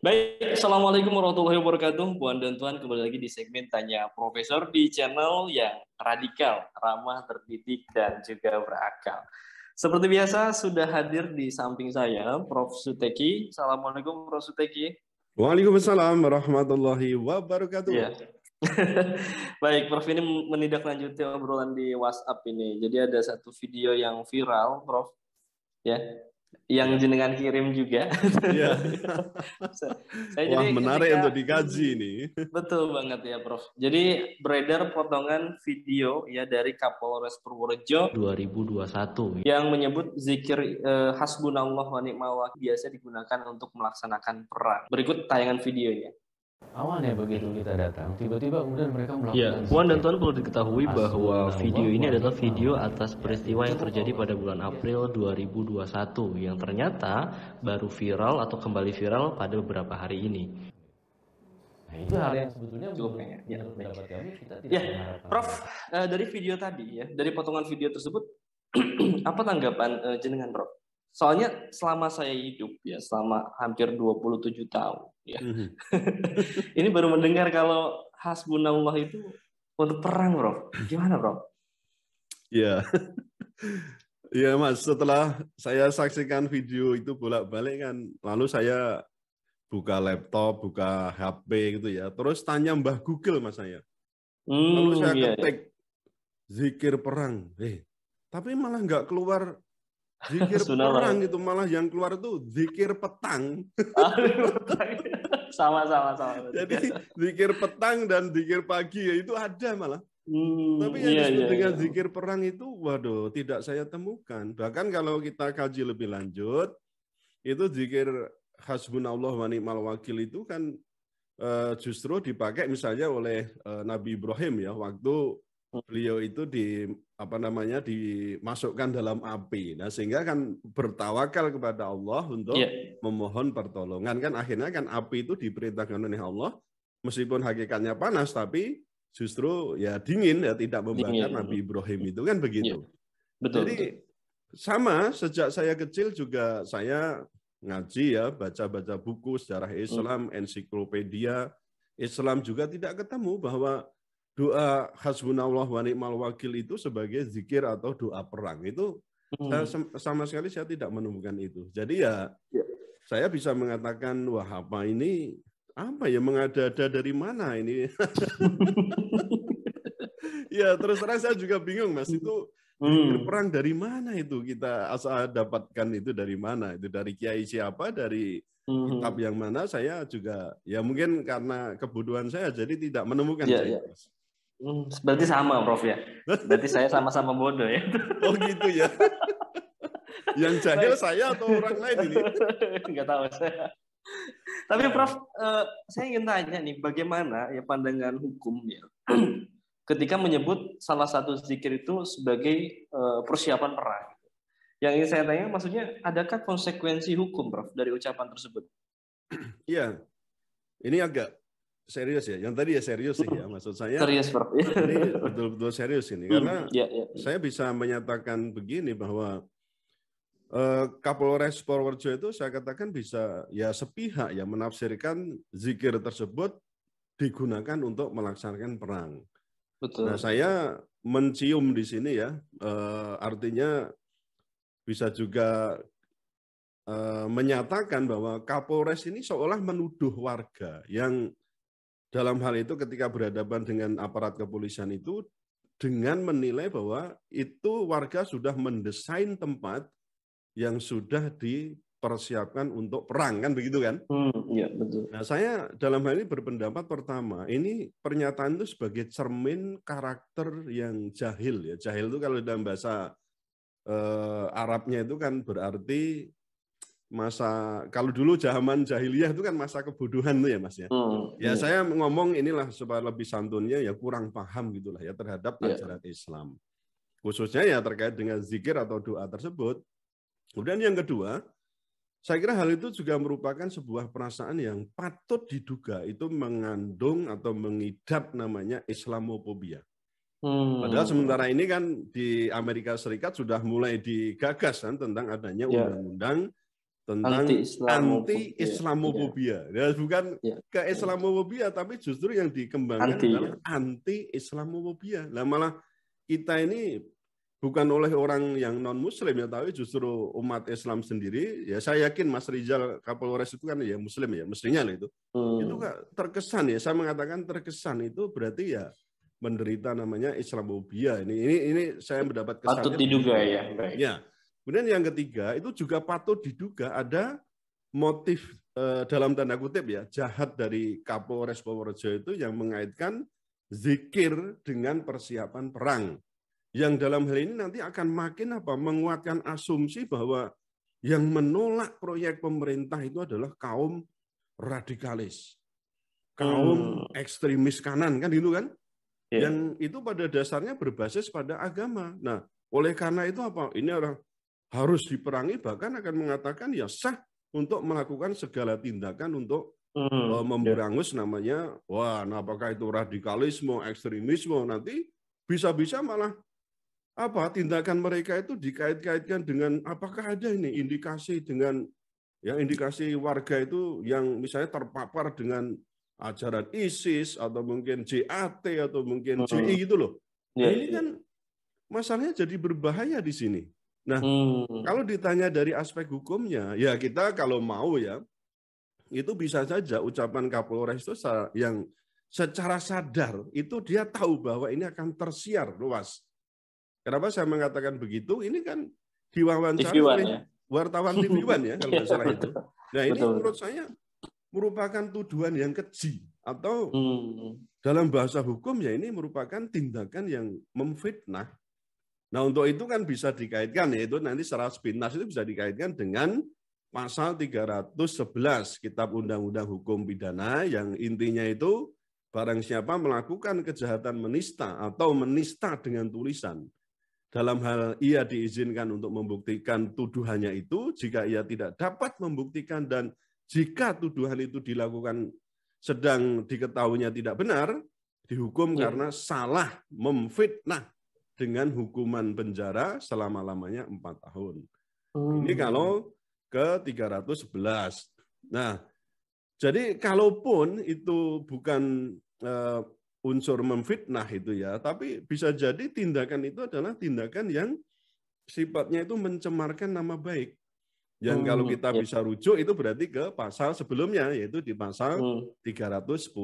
Baik, Assalamualaikum warahmatullahi wabarakatuh. Puan dan Tuan, kembali lagi di segmen Tanya Profesor di channel yang radikal, ramah, terdidik, dan juga berakal. Seperti biasa, sudah hadir di samping saya, Prof. Suteki. Assalamualaikum, Prof. Suteki. Waalaikumsalam warahmatullahi wabarakatuh. Iya. Baik, Prof, ini menindaklanjuti obrolan di WhatsApp ini. Jadi ada satu video yang viral, Prof, ya, yang Ya. jenengan kirim juga. Ya. Saya Wah, jadi menarik ketika untuk dikaji ini. betul banget ya, Prof. Jadi beredar potongan video ya dari Kapolres Purworejo 2021 yang menyebut zikir hasbunallah wa ni'mal wakil biasa digunakan untuk melaksanakan perang. Berikut tayangan videonya. Awalnya begitu kita datang, tiba-tiba kemudian mereka melakukan Ya, Puan dan zikir. Tuan perlu diketahui bahwa video ini adalah video atas peristiwa yang Cukup terjadi Allah. pada bulan April 2021 yang ternyata baru viral atau kembali viral pada beberapa hari ini. Nah, itu hal yang sebetulnya Cukup menurut ya. pendapat kami kita tidak Ya, mengharapkan. Prof, dari video tadi ya, dari potongan video tersebut, apa tanggapan jenengan, Prof? Soalnya selama saya hidup ya, selama hampir 27 tahun ya, ini baru mendengar kalau hasbunallah itu untuk perang, Prof. Gimana, Prof? Ya. Ya, Mas, setelah saya saksikan video itu bolak-balik kan, lalu saya buka laptop, buka HP gitu ya, terus tanya Mbah Google Mas saya. Lalu saya Iya, ketik zikir perang. Tapi malah nggak keluar zikir Hasbunallah. perang itu, malah yang keluar itu zikir petang. Sama. Jadi zikir petang dan zikir pagi ya itu ada malah. Tapi yang disebut dengan zikir perang itu, waduh, tidak saya temukan. Bahkan kalau kita kaji lebih lanjut, itu zikir hasbunallah wa ni'mal wakil itu kan justru dipakai misalnya oleh Nabi Ibrahim ya, waktu beliau itu dimasukkan dalam api. Nah, sehingga kan bertawakal kepada Allah untuk memohon pertolongan. Kan akhirnya kan api itu diperintahkan oleh Allah, meskipun hakikatnya panas, tapi justru ya dingin ya, tidak membakar Nabi Ibrahim itu kan begitu. Jadi sama, sejak saya kecil juga saya ngaji ya, baca-baca buku sejarah Islam, ensiklopedia Islam juga tidak ketemu bahwa doa hasbunallah wa ni'mal wakil itu sebagai zikir atau doa perang. Itu sama sekali saya tidak menemukan itu. Jadi ya saya bisa mengatakan, wah apa ini, apa ya, mengada-ada dari mana ini. Ya terus terang saya juga bingung Mas, itu zikir perang dari mana itu, kita asal dapatkan itu dari mana, itu dari kiai siapa, dari kitab yang mana, saya juga ya mungkin karena kebodohan saya jadi tidak menemukan. Mas. Berarti sama, Prof ya. Berarti saya sama-sama bodoh ya. Oh gitu ya. Yang jahil saya atau orang lain ini? Nggak tahu saya. Tapi Prof, saya ingin tanya nih, bagaimana ya pandangan hukumnya ketika menyebut salah satu zikir itu sebagai persiapan perang? Yang ingin saya tanya, maksudnya adakah konsekuensi hukum, Prof, dari ucapan tersebut? Iya, ini agak serius ya. Yang tadi ya serius sih ya, maksud saya. Serius, Prof. Ini betul-betul serius ini, karena saya bisa menyatakan begini bahwa Kapolres Purworejo itu saya katakan bisa ya sepihak ya menafsirkan zikir tersebut digunakan untuk melaksanakan perang. Betul. Nah, saya mencium di sini ya, artinya bisa juga menyatakan bahwa Kapolres ini seolah menuduh warga yang dalam hal itu ketika berhadapan dengan aparat kepolisian itu dengan menilai bahwa itu warga sudah mendesain tempat yang sudah dipersiapkan untuk perang, kan begitu kan? Iya, betul. Nah, saya dalam hal ini berpendapat pertama, ini pernyataan itu sebagai cermin karakter yang jahil ya. Jahil itu kalau dalam bahasa Arabnya itu kan berarti masa, kalau dulu zaman jahiliyah itu kan masa kebodohan tuh ya Mas ya. Ya saya ngomong inilah supaya lebih santunnya ya, kurang paham gitulah ya terhadap ajaran Islam. Khususnya ya terkait dengan zikir atau doa tersebut. Kemudian yang kedua, saya kira hal itu juga merupakan sebuah perasaan yang patut diduga itu mengandung atau mengidap namanya Islamofobia. Padahal sementara ini kan di Amerika Serikat sudah mulai digagas kan tentang adanya undang-undang tentang anti-Islamofobia. Ya, bukan ke-Islamofobia, tapi justru yang dikembangkan adalah anti-Islamofobia. Nah, malah kita ini bukan oleh orang yang non-Muslim ya, tapi justru umat Islam sendiri. Ya, saya yakin Mas Rizal Kapolres itu kan ya Muslim ya, mestinya lah itu. Itu terkesan ya, saya mengatakan terkesan itu berarti ya menderita namanya Islamofobia. Ini saya mendapat kesannya. Patut diduga ya. Baik. Ya. Kemudian yang ketiga itu juga patut diduga ada motif dalam tanda kutip ya jahat dari Kapolres Purworejo itu yang mengaitkan zikir dengan persiapan perang. Yang dalam hal ini nanti akan makin menguatkan asumsi bahwa yang menolak proyek pemerintah itu adalah kaum radikalis, kaum ekstremis kanan kan itu kan, yang itu pada dasarnya berbasis pada agama. Nah, oleh karena itu ini orang harus diperangi, bahkan akan mengatakan ya sah untuk melakukan segala tindakan untuk memberangus namanya, apakah itu radikalisme, ekstremisme, nanti bisa-bisa malah tindakan mereka itu dikait-kaitkan dengan apakah ada ini indikasi dengan indikasi warga itu yang misalnya terpapar dengan ajaran ISIS atau mungkin JAT atau mungkin JI gitu loh. Nah, ini kan masalahnya jadi berbahaya di sini. Nah, kalau ditanya dari aspek hukumnya, ya kita kalau mau ya, itu bisa saja ucapan Kapolres itu yang secara sadar itu dia tahu bahwa ini akan tersiar luas. Kenapa saya mengatakan begitu? Ini kan diwawancara oleh wartawan TV One ya, kalau nggak salah itu. Nah, ini menurut saya merupakan tuduhan yang keji atau dalam bahasa hukum ya ini merupakan tindakan yang memfitnah. Nah, untuk itu kan bisa dikaitkan, yaitu nanti secara sepintas itu bisa dikaitkan dengan pasal 311 Kitab Undang-Undang Hukum Pidana yang intinya itu barang siapa melakukan kejahatan menista atau menista dengan tulisan. Dalam hal ia diizinkan untuk membuktikan tuduhannya itu, jika ia tidak dapat membuktikan dan jika tuduhan itu dilakukan sedang diketahuinya tidak benar, dihukum karena salah memfitnah dengan hukuman penjara selama-lamanya 4 tahun. Ini kalau ke 311. Nah, jadi kalaupun itu bukan unsur memfitnah itu ya, tapi bisa jadi tindakan itu adalah tindakan yang sifatnya itu mencemarkan nama baik. Yang kalau kita bisa rujuk itu berarti ke pasal sebelumnya, yaitu di pasal 310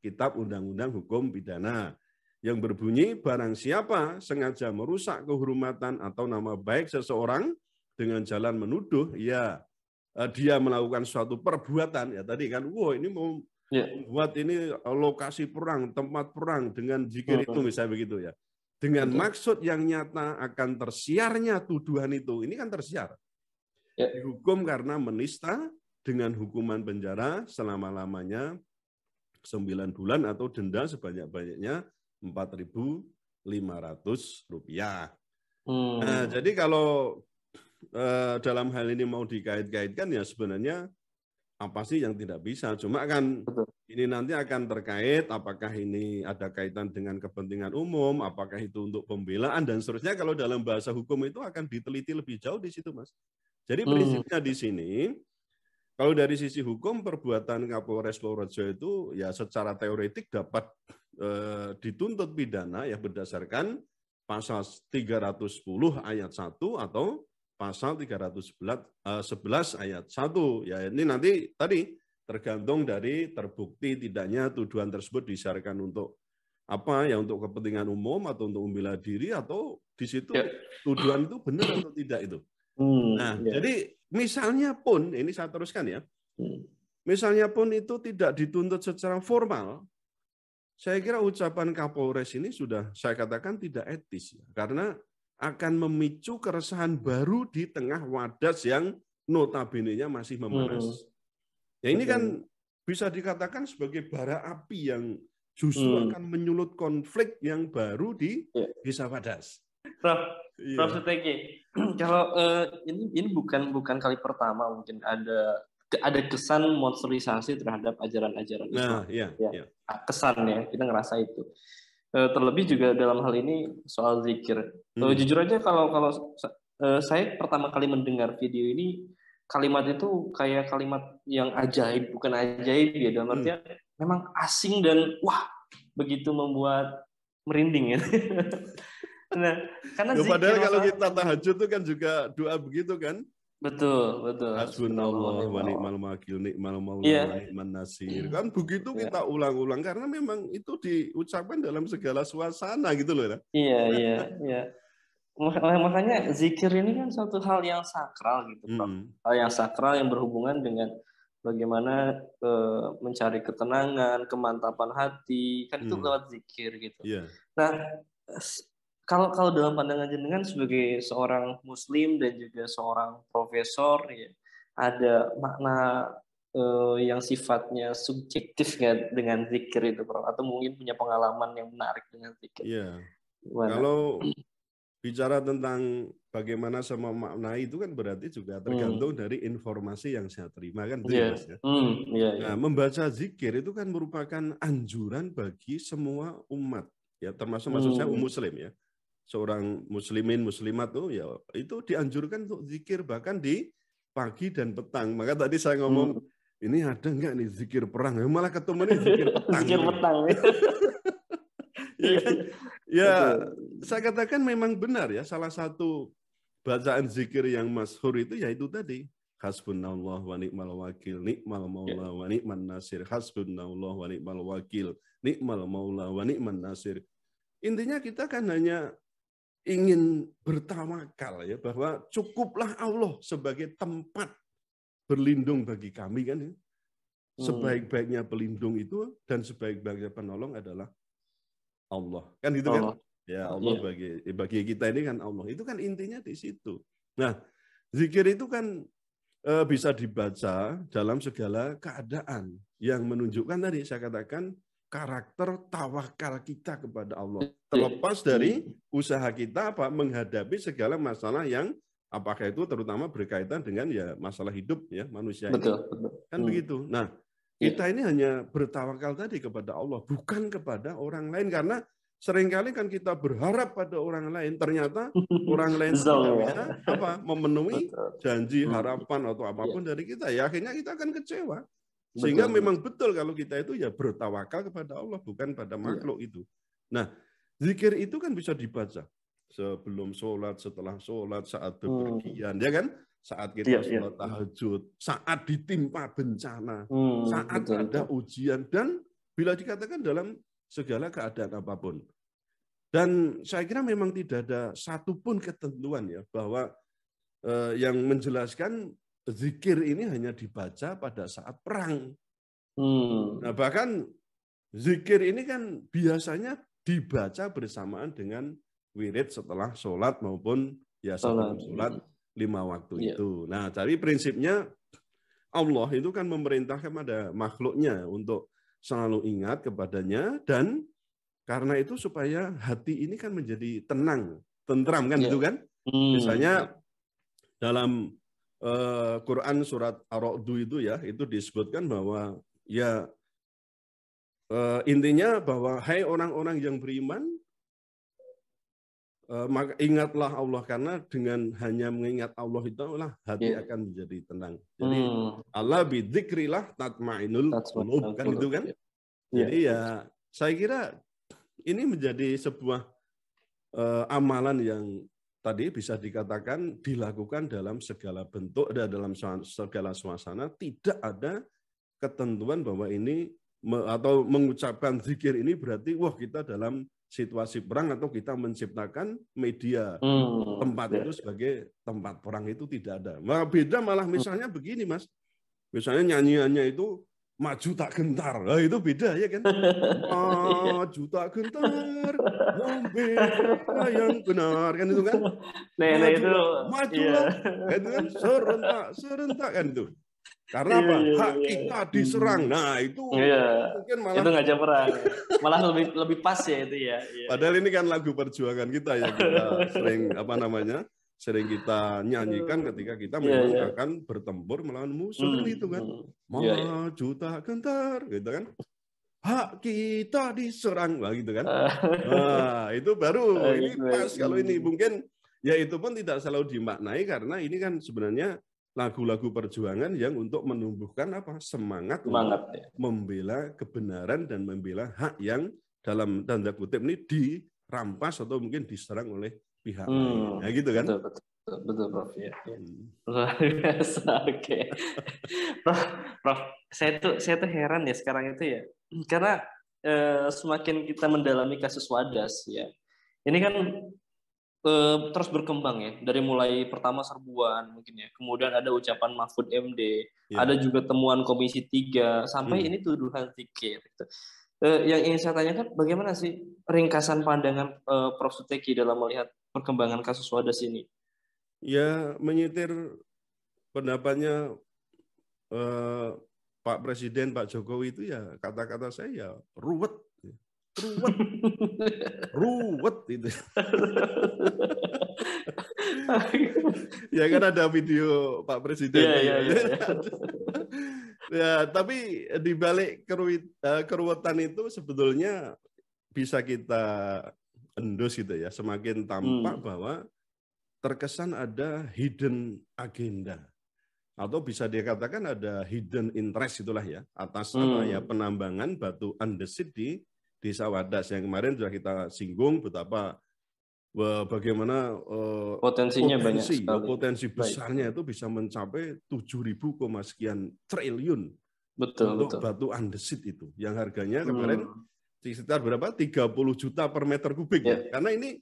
Kitab Undang-Undang Hukum Pidana. Yang berbunyi barang siapa sengaja merusak kehormatan atau nama baik seseorang dengan jalan menuduh, ya dia melakukan suatu perbuatan, ya tadi kan, ini mau membuat ini lokasi perang, tempat perang dengan zikir itu misalnya begitu ya. Dengan maksud yang nyata akan tersiarnya tuduhan itu, ini kan tersiar. Dihukum karena menista dengan hukuman penjara selama-lamanya 9 bulan atau denda sebanyak-banyaknya Rp4.500. Nah, jadi kalau dalam hal ini mau dikait-kaitkan ya sebenarnya apa sih yang tidak bisa? Cuma kan ini nanti akan terkait apakah ini ada kaitan dengan kepentingan umum, apakah itu untuk pembelaan dan seterusnya. Kalau dalam bahasa hukum itu akan diteliti lebih jauh di situ, Mas. Jadi prinsipnya di sini, kalau dari sisi hukum perbuatan Kapolres Purworejo itu ya secara teoretik dapat dituntut pidana ya berdasarkan pasal 310 ayat 1 atau pasal 311 ayat 1. Ya ini nanti tadi tergantung dari terbukti tidaknya tuduhan tersebut disyaratkan untuk apa ya, untuk kepentingan umum atau untuk membela diri, atau di situ tuduhan itu benar atau tidak itu. Nah, jadi misalnya pun ini saya teruskan ya. Misalnya pun itu tidak dituntut secara formal, saya kira ucapan Kapolres ini sudah saya katakan tidak etis ya, karena akan memicu keresahan baru di tengah Wadas yang notabene-nya masih memanas. Ya ini kan bisa dikatakan sebagai bara api yang justru akan menyulut konflik yang baru di Desa Wadas. Prof. Suteki, kalau ini bukan kali pertama mungkin ada kesan monsterisasi terhadap ajaran-ajaran Islam. Kesan ya, kita ngerasa itu. Terlebih juga dalam hal ini soal zikir. Jujur aja kalau saya pertama kali mendengar video ini kalimat itu kayak kalimat yang ajaib, bukan ajaib ya, dalam artian memang asing dan wah, begitu membuat merinding ya. Nah, karena Ya, zikir padahal kalau kita tahajud itu kan juga doa begitu kan? Betul. Hasbunallah wa ni'mal wakil, ni'mal maula wa ni'man nasir. Kan begitu kita ulang-ulang karena memang itu diucapkan dalam segala suasana gitu loh. Iya. Makanya zikir ini kan suatu hal yang sakral gitu, Prof. Hal yang sakral yang berhubungan dengan bagaimana mencari ketenangan, kemantapan hati, kan itu lewat zikir gitu. Yeah. Nah, kalau dalam pandangan jenengan sebagai seorang muslim dan juga seorang profesor ya, ada makna yang sifatnya subjektif nggak dengan zikir itu, Prof? Atau mungkin punya pengalaman yang menarik dengan zikir? Iya. Kalau bicara tentang bagaimana sama makna itu kan berarti juga tergantung dari informasi yang saya terima kan itu ya, Mas ya. Nah, membaca zikir itu kan merupakan anjuran bagi semua umat ya, termasuk maksud saya muslim ya. Seorang muslimin muslimat tuh ya itu dianjurkan untuk zikir bahkan di pagi dan petang. Maka tadi saya ngomong ini ada enggak nih zikir perang? Malah ketemu nih zikir petang. Zikir petang. Ya kan? Ya, saya katakan memang benar ya, salah satu bacaan zikir yang masyhur itu yaitu tadi hasbunallah wa ni'mal wakil, ni'mal maula wa ni'man nasir. Hasbunallah wa ni'mal wakil, ni'mal maula wa ni'man nasir. Intinya kita kan hanya ingin bertawakal ya, bahwa cukuplah Allah sebagai tempat berlindung bagi kami kan ya. Sebaik-baiknya pelindung itu dan sebaik-baiknya penolong adalah Allah. Kan gitu kan? Ya Allah bagi kita ini kan Allah. Itu kan intinya di situ. Nah, zikir itu kan bisa dibaca dalam segala keadaan yang menunjukkan tadi saya katakan karakter tawakal kita kepada Allah. Terlepas dari usaha kita apa menghadapi segala masalah yang apakah itu terutama berkaitan dengan ya masalah hidup ya manusia ini. Kan begitu. Nah, kita ini hanya bertawakal tadi kepada Allah, bukan kepada orang lain. Karena seringkali kan kita berharap pada orang lain, ternyata orang lain tidak bisa memenuhi janji, harapan, atau apapun dari kita. Ya akhirnya kita akan kecewa. Sehingga memang betul kalau kita itu ya bertawakal kepada Allah, bukan pada makhluk itu. Nah, zikir itu kan bisa dibaca sebelum sholat, setelah sholat, saat bepergian, ya kan? Saat kita sholat tahajud, saat ditimpa bencana, saat ada ujian, dan bila dikatakan dalam segala keadaan apapun. Dan saya kira memang tidak ada satupun ketentuan ya bahwa yang menjelaskan zikir ini hanya dibaca pada saat perang. Nah, bahkan zikir ini kan biasanya dibaca bersamaan dengan wirid setelah sholat maupun ya sebelum sholat 5 waktu itu. Nah, jadi prinsipnya Allah itu kan memerintahkan pada makhluknya untuk selalu ingat kepadanya, dan karena itu supaya hati ini kan menjadi tenang, tentram kan gitu kan. Misalnya dalam Quran surat Ar-Ra'd itu ya, itu disebutkan bahwa ya intinya bahwa hai orang-orang yang beriman, maka ingatlah Allah, karena dengan hanya mengingat Allah itulah hati akan menjadi tenang. Jadi Allah bidzikrillah tatmainul qulub kan itu kan. Jadi ya saya kira ini menjadi sebuah amalan yang tadi bisa dikatakan dilakukan dalam segala bentuk dan dalam segala suasana. Tidak ada ketentuan bahwa ini atau mengucapkan zikir ini berarti wah kita dalam situasi perang atau kita menciptakan media tempat itu sebagai tempat perang, itu tidak ada. Malah beda, malah misalnya begini Mas, misalnya nyanyiannya itu maju tak gentar, nah, itu beda ya kan. Maju tak gentar, membela yang benar kan itu kan. Majulah, itu kan serentak kan itu. Karena apa? Hak kita diserang. Nah itu mungkin malah itu ngajak perang, malah lebih pas ya itu ya. Padahal ini kan lagu perjuangan kita ya, kita sering kita nyanyikan ketika kita memang akan bertempur melawan musuh kan itu kan. Maju tak gentar, gitu kan. Hak kita diserang, lah gitu kan. Nah itu baru ini pas. Kalau ini mungkin ya itu pun tidak selalu dimaknai, karena ini kan sebenarnya lagu-lagu perjuangan yang untuk menumbuhkan apa? Semangat Semangat, untuk ya. membela kebenaran dan membela hak yang dalam tanda kutip ini dirampas atau mungkin diserang oleh pihak lain. Nah, gitu kan? Betul, Prof. Ya. Luar biasa. Oke. Prof, saya tuh heran ya sekarang itu ya. Karena semakin kita mendalami kasus Wadas ya. Ini kan terus berkembang ya, dari mulai pertama serbuan mungkin ya, kemudian ada ucapan Mahfud MD, ada juga temuan Komisi 3, sampai ini tuduhan zikir. Gitu. Yang ingin saya tanyakan, bagaimana sih ringkasan pandangan Prof. Suteki dalam melihat perkembangan kasus Wadas ini? Ya, menyitir pendapatnya Pak Presiden, Pak Jokowi itu ya kata-kata saya ya ruwet itu. Ya kan ada video Pak Presiden. Ya, tapi di balik keruwetan itu sebetulnya bisa kita endus gitu ya, semakin tampak bahwa terkesan ada hidden agenda. Atau bisa dikatakan ada hidden interest itulah ya, atas apa ya, penambangan batu andesit di Desa Wadas yang kemarin sudah kita singgung betapa bagaimana potensinya banyak sekali. Potensi besarnya itu bisa mencapai 7.000, sekian triliun untuk batu andesit itu yang harganya kemarin sekitar berapa? 30 juta per meter kubik ya. Karena ini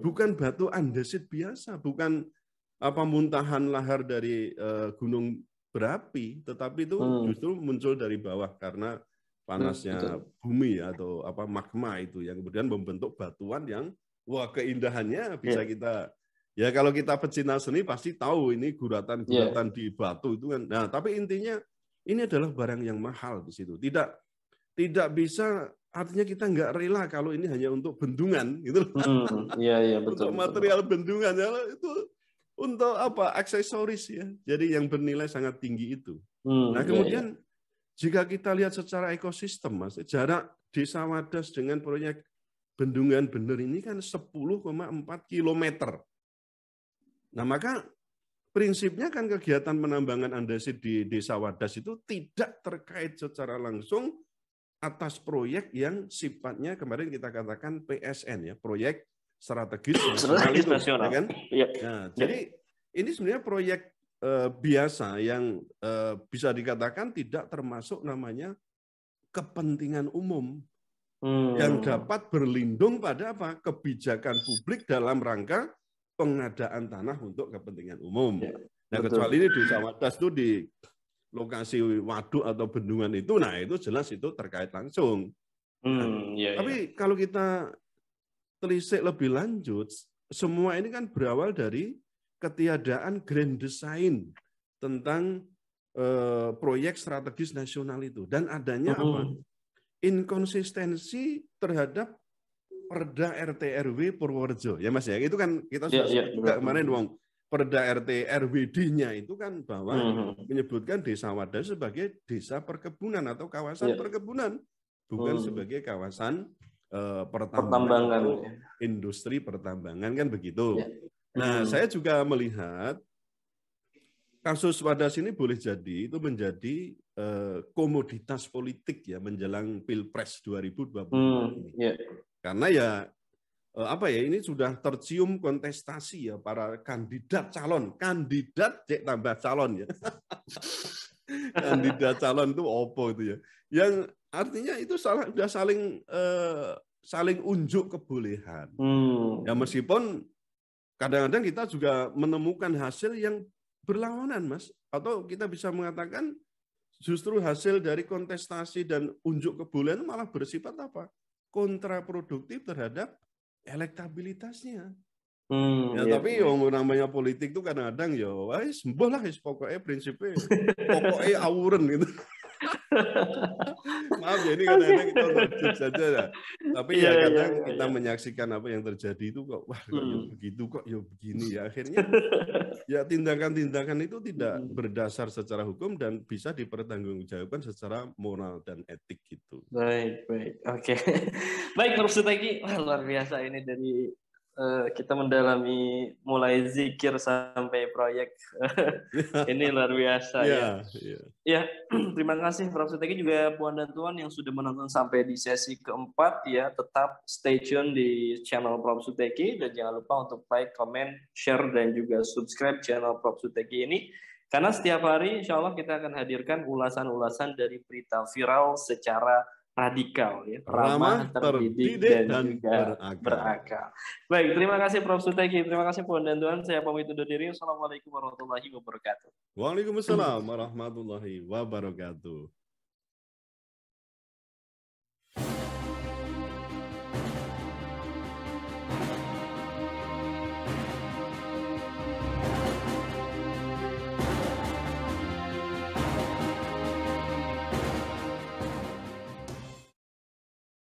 bukan batu andesit biasa, bukan apa muntahan lahar dari gunung berapi, tetapi itu justru muncul dari bawah karena panasnya bumi atau apa magma itu yang kemudian membentuk batuan yang wah keindahannya bisa kita ya kalau kita pecinta seni pasti tahu ini guratan-guratan di batu itu kan. Nah, tapi intinya ini adalah barang yang mahal di situ. Tidak bisa, artinya kita nggak rela kalau ini hanya untuk bendungan gitu. Betul. Untuk material bendungan ya itu untuk apa? Aksesoris ya. Jadi yang bernilai sangat tinggi itu. Nah, kemudian jika kita lihat secara ekosistem, Mas, jarak Desa Wadas dengan proyek bendungan bener ini kan 10,4 kilometer. Nah, maka prinsipnya kan kegiatan penambangan andesit di Desa Wadas itu tidak terkait secara langsung atas proyek yang sifatnya kemarin kita katakan PSN ya, proyek strategis nasional, ya kan? Nah, jadi ini sebenarnya proyek biasa yang bisa dikatakan tidak termasuk namanya kepentingan umum yang dapat berlindung pada apa? Kebijakan publik dalam rangka pengadaan tanah untuk kepentingan umum. Nah, kecuali ini Desa Wadas itu di lokasi waduk atau bendungan itu, nah itu jelas itu terkait langsung. Tapi kalau kita telisik lebih lanjut, semua ini kan berawal dari ketiadaan grand design tentang proyek strategis nasional itu dan adanya apa? Inkonsistensi terhadap Perda RT RW Purworejo. Ya Mas ya, itu kan kita juga kemarin ngomong Perda RT RWD-nya itu kan bahwa menyebutkan Desa Wadas sebagai desa perkebunan atau kawasan perkebunan, bukan sebagai kawasan pertambangan atau industri pertambangan kan begitu. Nah, saya juga melihat kasus Wadas ini boleh jadi itu menjadi komoditas politik ya menjelang Pilpres 2024 ini. Karena ya apa ya ini sudah tercium kontestasi ya para kandidat cek tambah calon ya. Kandidat calon itu opo itu ya. Yang artinya itu sudah saling unjuk kebolehan. Ya meskipun kadang-kadang kita juga menemukan hasil yang berlawanan, Mas. Atau kita bisa mengatakan justru hasil dari kontestasi dan unjuk kebolehan malah bersifat apa? Kontraproduktif terhadap elektabilitasnya. Tapi yang namanya politik itu kadang-kadang ya wis mbah lah pokoknya prinsipnya pokoknya awuren gitu. Maaf ya ini kadang-kadang kita terjun saja ya. Tapi ya kadang kita menyaksikan apa yang terjadi itu kok wah kok ya begitu kok ya begini ya akhirnya ya tindakan-tindakan itu tidak berdasar secara hukum dan bisa dipertanggungjawabkan secara moral dan etik gitu. Baik. Oke. Baik Prof. Suteki, luar biasa ini dari kita mendalami mulai zikir sampai proyek. Ini luar biasa ya. Ya, terima kasih Prof. Suteki, juga Puan dan Tuan yang sudah menonton sampai di sesi keempat ya. Tetap stay tune di channel Prof. Suteki dan jangan lupa untuk like, comment, share dan juga subscribe channel Prof. Suteki ini. Karena setiap hari insya Allah kita akan hadirkan ulasan-ulasan dari berita viral secara radikal, ya, ramah, terdidik, dan juga berakal. Baik, terima kasih Prof. Suteki, terima kasih Puan dan Tuan. Saya pamit undur diri. Assalamualaikum warahmatullahi wabarakatuh. Waalaikumsalam warahmatullahi wabarakatuh.